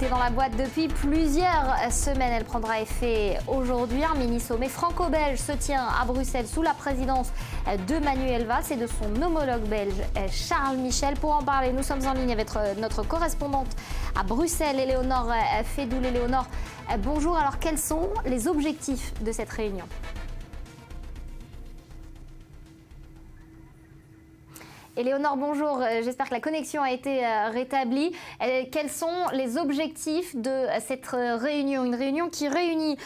était dans la boîte depuis plusieurs semaines. Elle prendra effet aujourd'hui. Un mini-sommet franco-belge se tient à Bruxelles sous la présidence de Manuel Valls et de son homologue belge Charles Michel. Pour en parler, nous sommes en ligne avec notre correspondante à Bruxelles, Éléonore Fédoul. Éléonore, bonjour. Alors, quels sont les objectifs de cette réunion ? Éléonore, bonjour. J'espère que la connexion a été rétablie. Quels sont les objectifs de cette réunion ? Une réunion qui réunit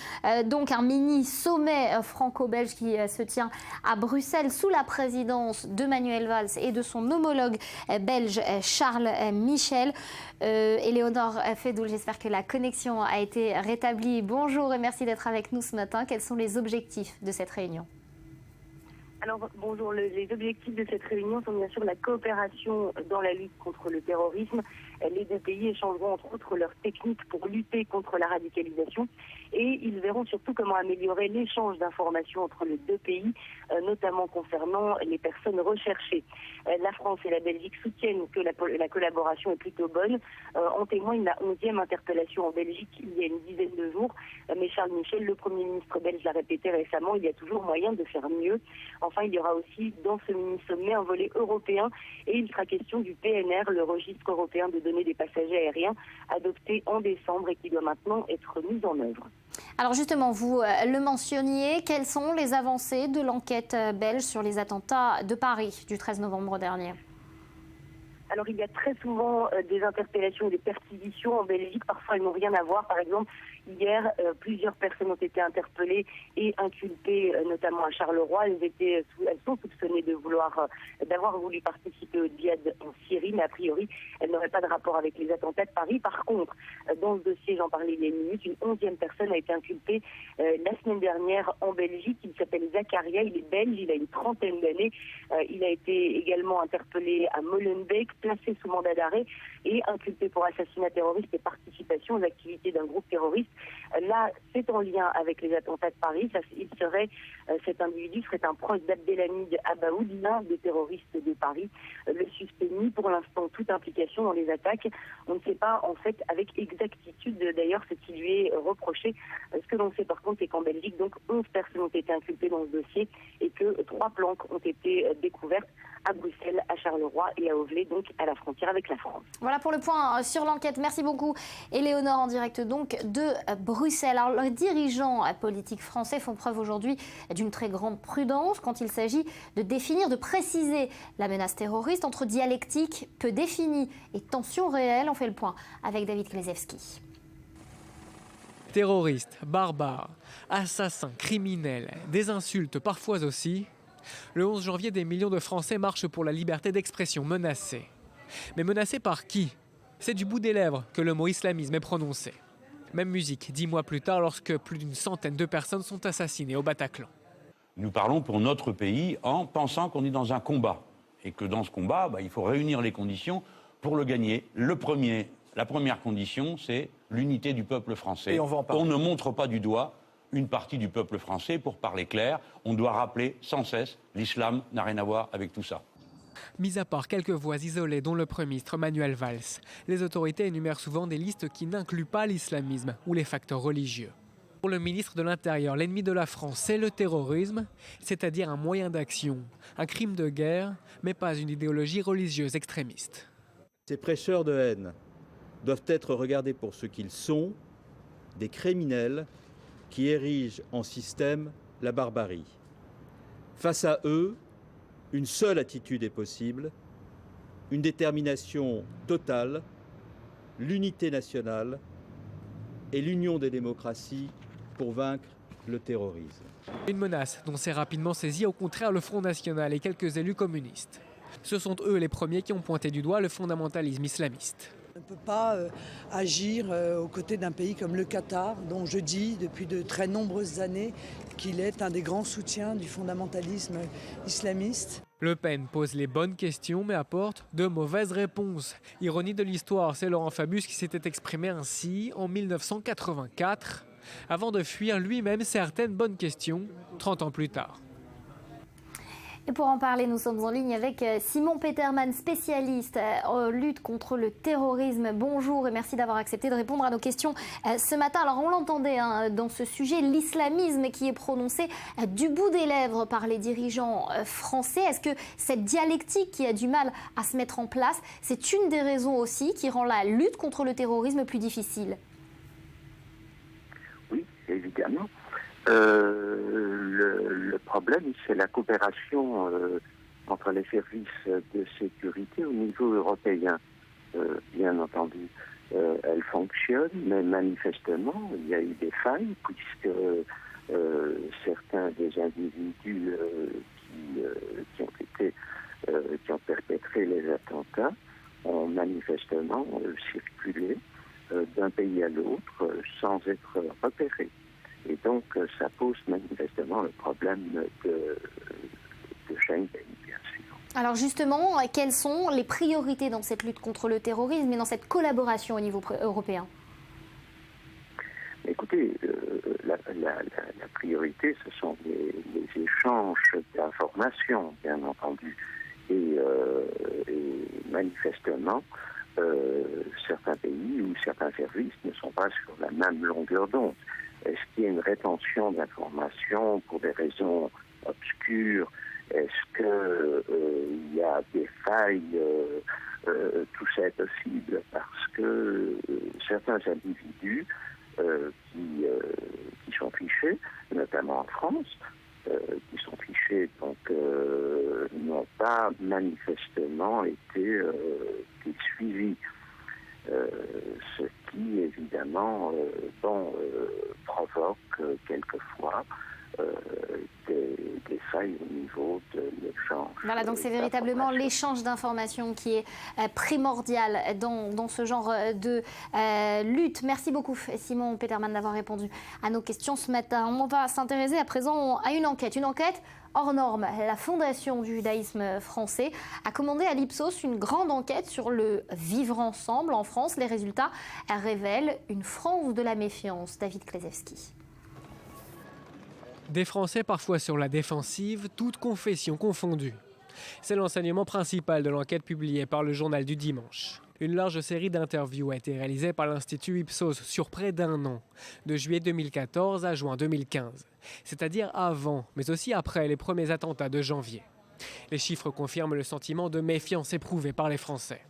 donc un mini-sommet franco-belge qui se tient à Bruxelles sous la présidence de Manuel Valls et de son homologue belge Charles Michel. Éléonore Fédoul, j'espère que la connexion a été rétablie. Bonjour et merci d'être avec nous ce matin. Quels sont les objectifs de cette réunion ? Alors, bonjour. Les objectifs de cette réunion sont bien sûr la coopération dans la lutte contre le terrorisme. Les deux pays échangeront entre autres leurs techniques pour lutter contre la radicalisation et ils verront surtout comment améliorer l'échange d'informations entre les deux pays, notamment concernant les personnes recherchées. La France et la Belgique soutiennent que la collaboration est plutôt bonne. En témoigne la 11e interpellation en Belgique il y a une dizaine de jours. Mais Charles Michel, le Premier ministre belge, l'a répété récemment, il y a toujours moyen de faire mieux. Enfin, il y aura aussi dans ce mini-sommet un volet européen et il sera question du PNR, le registre européen de données des passagers aériens, adopté en décembre et qui doit maintenant être mis en œuvre. Alors justement, vous le mentionniez, quelles sont les avancées de l'enquête belge sur les attentats de Paris du 13 novembre dernier ? Alors, il y a très souvent des interpellations, des perquisitions en Belgique. Parfois, elles n'ont rien à voir. Par exemple, hier, plusieurs personnes ont été interpellées et inculpées, notamment à Charleroi. Elles sont soupçonnées d'avoir voulu participer au djihad en Syrie, mais a priori, elles n'auraient pas de rapport avec les attentats de Paris. Par contre, dans ce dossier, j'en parlais il y a une minute, une 11e personne a été inculpée la semaine dernière en Belgique. Il s'appelle Zakaria, il est belge, il a une trentaine d'années. Il a été également interpellé à Molenbeek, placé sous mandat d'arrêt et inculpé pour assassinat terroriste et participation aux activités d'un groupe terroriste. Là, c'est en lien avec les attentats de Paris. Cet individu serait un proche d'Abdelhamid Abaoud, l'un des terroristes de Paris. Le suspect nie pour l'instant toute implication dans les attaques. On ne sait pas en fait avec exactitude d'ailleurs ce qui lui est reproché. Ce que l'on sait par contre, c'est qu'en Belgique, donc 11 personnes ont été inculpées dans ce dossier et que 3 planques ont été découvertes à Bruxelles, à Charleroi et à Auvelay, donc à la frontière avec la France. Voilà pour le point sur l'enquête. Merci beaucoup, Éléonore, en direct donc de Bruxelles. Alors, les dirigeants politiques français font preuve aujourd'hui d'une très grande prudence quand il s'agit de définir, de préciser la menace terroriste entre dialectique peu définie et tension réelle. On fait le point avec David Klezewski. Terroristes, barbares, assassins, criminels, des insultes parfois aussi. Le 11 janvier, des millions de Français marchent pour la liberté d'expression menacée. Mais menacés par qui ? C'est du bout des lèvres que le mot islamisme est prononcé. Même musique 10 mois plus tard lorsque plus d'une centaine de personnes sont assassinées au Bataclan. Nous parlons pour notre pays en pensant qu'on est dans un combat. Et que dans ce combat, il faut réunir les conditions pour le gagner. La première condition, c'est l'unité du peuple français. Et on ne montre pas du doigt une partie du peuple français. Pour parler clair, on doit rappeler sans cesse, l'islam n'a rien à voir avec tout ça. Mis à part quelques voix isolées, dont le Premier ministre Manuel Valls, les autorités énumèrent souvent des listes qui n'incluent pas l'islamisme ou les facteurs religieux. Pour le ministre de l'Intérieur, l'ennemi de la France, c'est le terrorisme, c'est-à-dire un moyen d'action, un crime de guerre, mais pas une idéologie religieuse extrémiste. Ces prêcheurs de haine doivent être regardés pour ce qu'ils sont, des criminels qui érigent en système la barbarie. Face à eux, une seule attitude est possible, une détermination totale, l'unité nationale et l'union des démocraties pour vaincre le terrorisme. Une menace dont s'est rapidement saisi au contraire le Front National et quelques élus communistes. Ce sont eux les premiers qui ont pointé du doigt le fondamentalisme islamiste. On ne peut pas agir aux côtés d'un pays comme le Qatar, dont je dis depuis de très nombreuses années qu'il est un des grands soutiens du fondamentalisme islamiste. Le Pen pose les bonnes questions mais apporte de mauvaises réponses. Ironie de l'histoire, c'est Laurent Fabius qui s'était exprimé ainsi en 1984, avant de fuir lui-même certaines bonnes questions 30 ans plus tard. Et pour en parler, nous sommes en ligne avec Simon Petermann, spécialiste en lutte contre le terrorisme. Bonjour et merci d'avoir accepté de répondre à nos questions ce matin. Alors on l'entendait dans ce sujet, l'islamisme qui est prononcé du bout des lèvres par les dirigeants français. Est-ce que cette dialectique qui a du mal à se mettre en place, c'est une des raisons aussi qui rend la lutte contre le terrorisme plus difficile? Oui, évidemment. Le problème, c'est la coopération entre les services de sécurité au niveau européen. Bien entendu, elle fonctionne, mais manifestement, il y a eu des failles, puisque certains des individus qui ont perpétré les attentats ont manifestement circulé d'un pays à l'autre sans être repérés. Et donc, ça pose manifestement le problème de Schengen, bien sûr. Alors justement, quelles sont les priorités dans cette lutte contre le terrorisme et dans cette collaboration au niveau européen? Écoutez, la priorité, ce sont les échanges d'informations, bien entendu. Et manifestement, certains pays ou certains services ne sont pas sur la même longueur d'onde. Est-ce qu'il y a une rétention d'informations pour des raisons obscures? Est-ce qu'il y a des failles? Tout ça est possible parce que certains individus qui sont fichés, notamment en France, qui sont fichés, donc n'ont pas manifestement été suivis. Ce qui, évidemment, provoque quelquefois des failles au niveau de l'échange. Voilà, donc c'est véritablement l'échange d'informations qui est primordial dans ce genre de lutte. Merci beaucoup, Simon Petermann, d'avoir répondu à nos questions ce matin. On va s'intéresser à présent à une enquête hors norme. La Fondation du judaïsme français a commandé à l'Ipsos une grande enquête sur le vivre ensemble en France. Les résultats révèlent une France de la méfiance. David Klezewski. Des Français parfois sur la défensive, toutes confessions confondues. C'est l'enseignement principal de l'enquête publiée par le journal du dimanche. Une large série d'interviews a été réalisée par l'Institut Ipsos sur près d'un an, de juillet 2014 à juin 2015, c'est-à-dire avant, mais aussi après les premiers attentats de janvier. Les chiffres confirment le sentiment de méfiance éprouvé par les Français.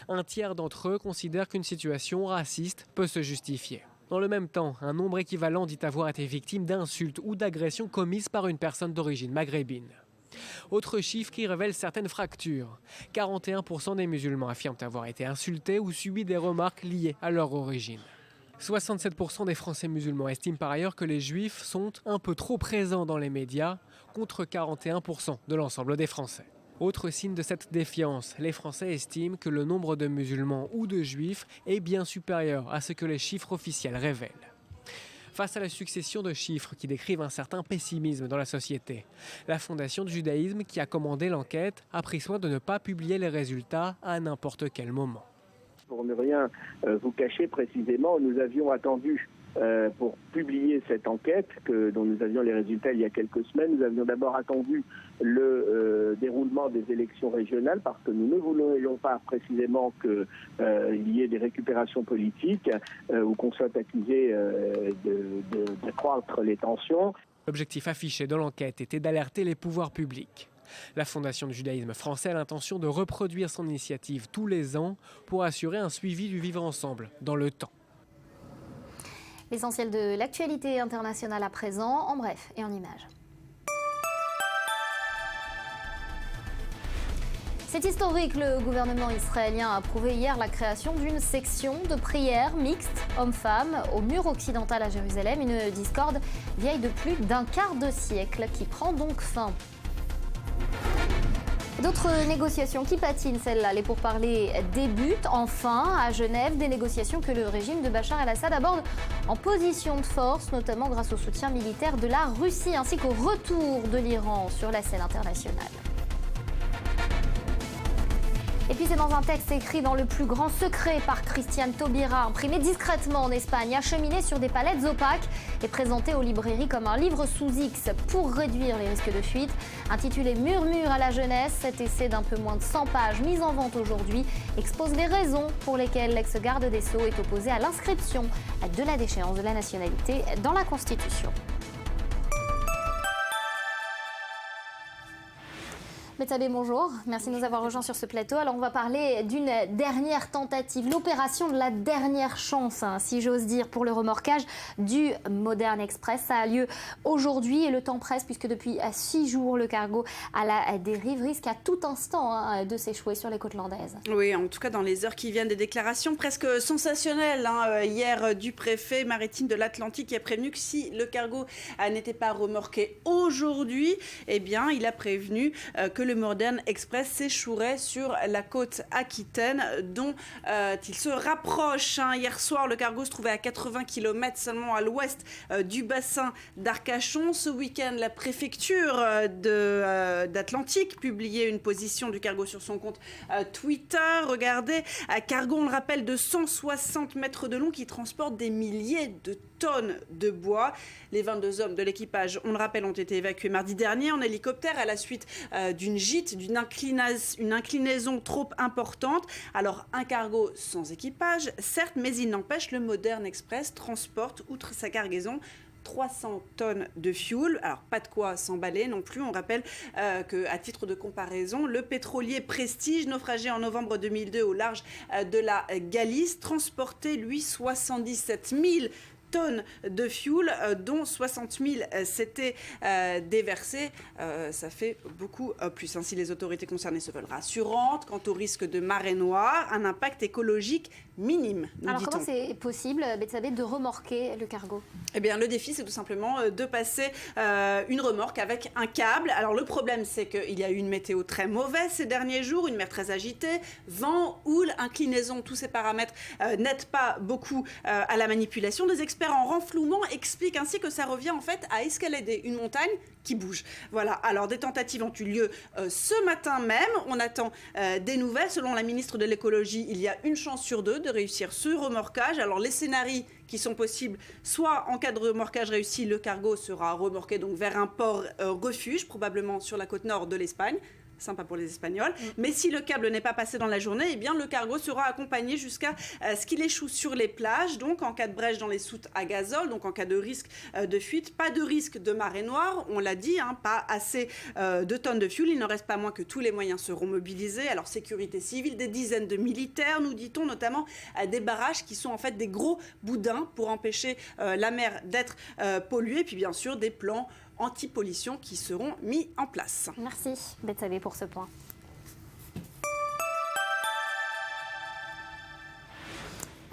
Un tiers d'entre eux considèrent qu'une situation raciste peut se justifier. Dans le même temps, un nombre équivalent dit avoir été victime d'insultes ou d'agressions commises par une personne d'origine maghrébine. Autre chiffre qui révèle certaines fractures. 41% des musulmans affirment avoir été insultés ou subi des remarques liées à leur origine. 67% des Français musulmans estiment par ailleurs que les Juifs sont un peu trop présents dans les médias, contre 41% de l'ensemble des Français. Autre signe de cette défiance, les Français estiment que le nombre de musulmans ou de Juifs est bien supérieur à ce que les chiffres officiels révèlent. Face à la succession de chiffres qui décrivent un certain pessimisme dans la société, la Fondation du judaïsme qui a commandé l'enquête a pris soin de ne pas publier les résultats à n'importe quel moment. Pour ne rien vous cacher précisément, nous avions attendu pour publier cette enquête, dont nous avions les résultats il y a quelques semaines. Nous avions d'abord attendu le déroulement des élections régionales parce que nous ne voulions pas précisément qu'il y ait des récupérations politiques ou qu'on soit accusé d'accroître les tensions. L'objectif affiché de l'enquête était d'alerter les pouvoirs publics. La Fondation du judaïsme français a l'intention de reproduire son initiative tous les ans pour assurer un suivi du vivre ensemble dans le temps. L'essentiel de l'actualité internationale à présent, en bref et en images. C'est historique, le gouvernement israélien a approuvé hier la création d'une section de prière mixte hommes-femmes au mur occidental à Jérusalem, une discorde vieille de plus d'un quart de siècle qui prend donc fin. D'autres négociations qui patinent, celles-là. Les pourparlers débutent enfin à Genève, des négociations que le régime de Bachar el-Assad aborde en position de force, notamment grâce au soutien militaire de la Russie ainsi qu'au retour de l'Iran sur la scène internationale. Et puis puis c'est dans un texte écrit dans le plus grand secret par Christiane Taubira, imprimé discrètement en Espagne, acheminé sur des palettes opaques et présenté aux librairies comme un livre sous X pour réduire les risques de fuite. Intitulé Murmure à la jeunesse, cet essai d'un peu moins de 100 pages mis en vente aujourd'hui expose les raisons pour lesquelles l'ex-garde des Sceaux est opposé à l'inscription de la déchéance de la nationalité dans la Constitution. Betsabe, bonjour. Merci de nous avoir rejoints sur ce plateau. Alors, on va parler d'une dernière tentative, l'opération de la dernière chance, si j'ose dire, pour le remorquage du Modern Express. Ça a lieu aujourd'hui et le temps presse puisque depuis 6 jours, le cargo à la dérive risque à tout instant de s'échouer sur les côtes landaises. Oui, en tout cas dans les heures qui viennent, des déclarations presque sensationnelles. Hier, du préfet maritime de l'Atlantique qui a prévenu que si le cargo n'était pas remorqué aujourd'hui, eh bien, il a prévenu que le Modern Express s'échouerait sur la côte aquitaine dont il se rapproche. Hier soir, le cargo se trouvait à 80 km seulement à l'ouest du bassin d'Arcachon. Ce week-end, la préfecture d'Atlantique publiait une position du cargo sur son compte Twitter. Regardez, cargo, on le rappelle, de 160 mètres de long qui transporte des milliers de tonnes de bois. Les 22 hommes de l'équipage, on le rappelle, ont été évacués mardi dernier en hélicoptère à la suite d'une gîte, d'une inclinaison trop importante. Alors, un cargo sans équipage, certes, mais il n'empêche, le Modern Express transporte, outre sa cargaison, 300 tonnes de fuel. Alors, pas de quoi s'emballer non plus. On rappelle qu'à titre de comparaison, le pétrolier Prestige, naufragé en novembre 2002 au large de la Galice, transportait, lui, 77 000 tonnes de fuel, dont 60 000 s'étaient déversées. Ça fait beaucoup plus. Si les autorités concernées se veulent rassurantes quant au risque de marée noire, un impact écologique minime, nous Alors, dit-on. comment c'est possible, Betsabe, de remorquer le cargo ? Eh bien, le défi, c'est tout simplement de passer une remorque avec un câble. Alors, le problème, c'est qu'il y a eu une météo très mauvaise ces derniers jours, une mer très agitée, vent, houle, inclinaison, tous ces paramètres n'aident pas beaucoup à la manipulation. Des experts en renflouement expliquent ainsi que ça revient en fait à escalader une montagne qui bouge. Voilà, alors des tentatives ont eu lieu ce matin même. On attend des nouvelles. Selon la ministre de l'écologie, il y a une chance sur 2 de réussir ce remorquage. Alors les scénarios qui sont possibles, soit en cas de remorquage réussi, le cargo sera remorqué donc vers un port refuge, probablement sur la côte nord de l'Espagne. Sympa pour les Espagnols. Mais si le câble n'est pas passé dans la journée, eh bien le cargo sera accompagné jusqu'à ce qu'il échoue sur les plages, donc en cas de brèche dans les soutes à gazole, donc en cas de risque de fuite, pas de risque de marée noire, on l'a dit, pas assez de tonnes de fuel, il n'en reste pas moins que tous les moyens seront mobilisés, alors sécurité civile, des dizaines de militaires, nous dit-on, notamment des barrages qui sont en fait des gros boudins pour empêcher la mer d'être polluée, puis bien sûr des plans anti-pollution qui seront mis en place. Merci Betsabe pour ce point.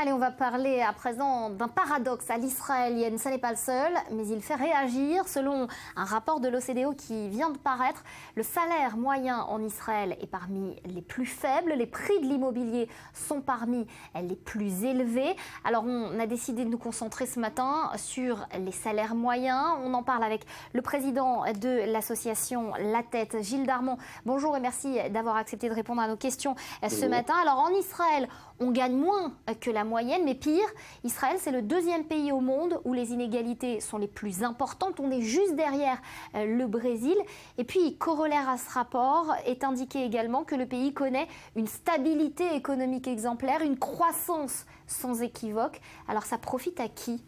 Allez, on va parler à présent d'un paradoxe à l'israélienne. Ça n'est pas le seul, mais il fait réagir. Selon un rapport de l'OCDE qui vient de paraître, le salaire moyen en Israël est parmi les plus faibles. Les prix de l'immobilier sont parmi les plus élevés. Alors, on a décidé de nous concentrer ce matin sur les salaires moyens. On en parle avec le président de l'association La Tête, Gilles Darmon. Bonjour et merci d'avoir accepté de répondre à nos questions ce matin. Alors, en Israël, on gagne moins que la moyenne, mais pire, Israël, c'est le 2e pays au monde où les inégalités sont les plus importantes. On est juste derrière le Brésil. Et puis, corollaire à ce rapport, est indiqué également que le pays connaît une stabilité économique exemplaire, une croissance sans équivoque. Alors, ça profite à qui ?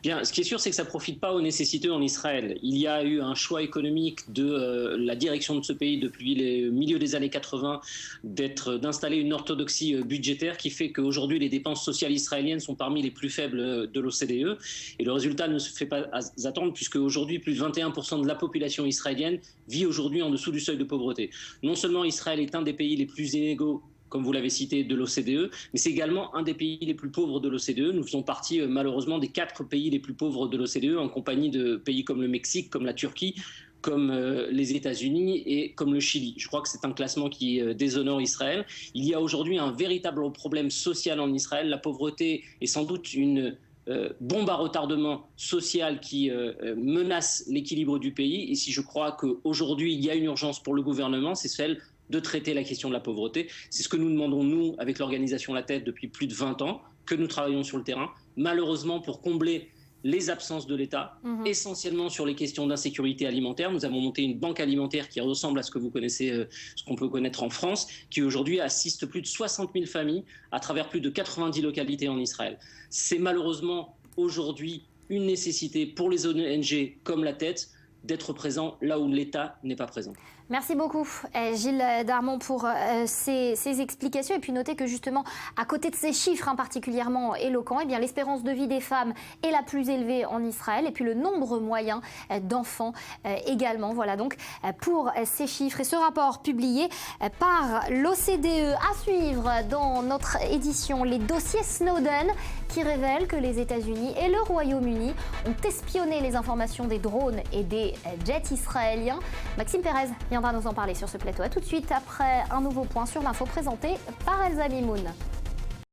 Bien, ce qui est sûr, c'est que ça ne profite pas aux nécessiteux en Israël. Il y a eu un choix économique de la direction de ce pays depuis le milieu des années 80 d'installer une orthodoxie budgétaire qui fait qu'aujourd'hui, les dépenses sociales israéliennes sont parmi les plus faibles de l'OCDE. Et le résultat ne se fait pas attendre puisque aujourd'hui, plus de 21% de la population israélienne vit aujourd'hui en dessous du seuil de pauvreté. Non seulement Israël est un des pays les plus inégaux, comme vous l'avez cité, de l'OCDE, mais c'est également un des pays les plus pauvres de l'OCDE. Nous faisons partie, malheureusement, des 4 pays les plus pauvres de l'OCDE, en compagnie de pays comme le Mexique, comme la Turquie, comme les États-Unis et comme le Chili. Je crois que c'est un classement qui déshonore Israël. Il y a aujourd'hui un véritable problème social en Israël. La pauvreté est sans doute une bombe à retardement social qui menace l'équilibre du pays. Et si je crois qu'aujourd'hui, il y a une urgence pour le gouvernement, c'est celle de traiter la question de la pauvreté. C'est ce que nous demandons, nous, avec l'organisation La Tête, depuis plus de 20 ans, que nous travaillons sur le terrain. Malheureusement, pour combler les absences de l'État, essentiellement sur les questions d'insécurité alimentaire. Nous avons monté une banque alimentaire qui ressemble à ce que vous connaissez, ce qu'on peut connaître en France, qui aujourd'hui assiste plus de 60 000 familles à travers plus de 90 localités en Israël. C'est malheureusement aujourd'hui une nécessité pour les ONG comme La Tête d'être présent là où l'État n'est pas présent. Merci beaucoup Gilles Darmon pour ces explications. Et puis notez que justement, à côté de ces chiffres particulièrement éloquents, eh bien, l'espérance de vie des femmes est la plus élevée en Israël. Et puis le nombre moyen d'enfants également. Voilà donc pour ces chiffres. Et ce rapport publié par l'OCDE à suivre dans notre édition, les dossiers Snowden, qui révèlent que les États-Unis et le Royaume-Uni ont espionné les informations des drones et des jets israéliens. Maxime Pérez viendra nous en parler sur ce plateau. À tout de suite après un nouveau point sur l'info présenté par Elsa Mimoun.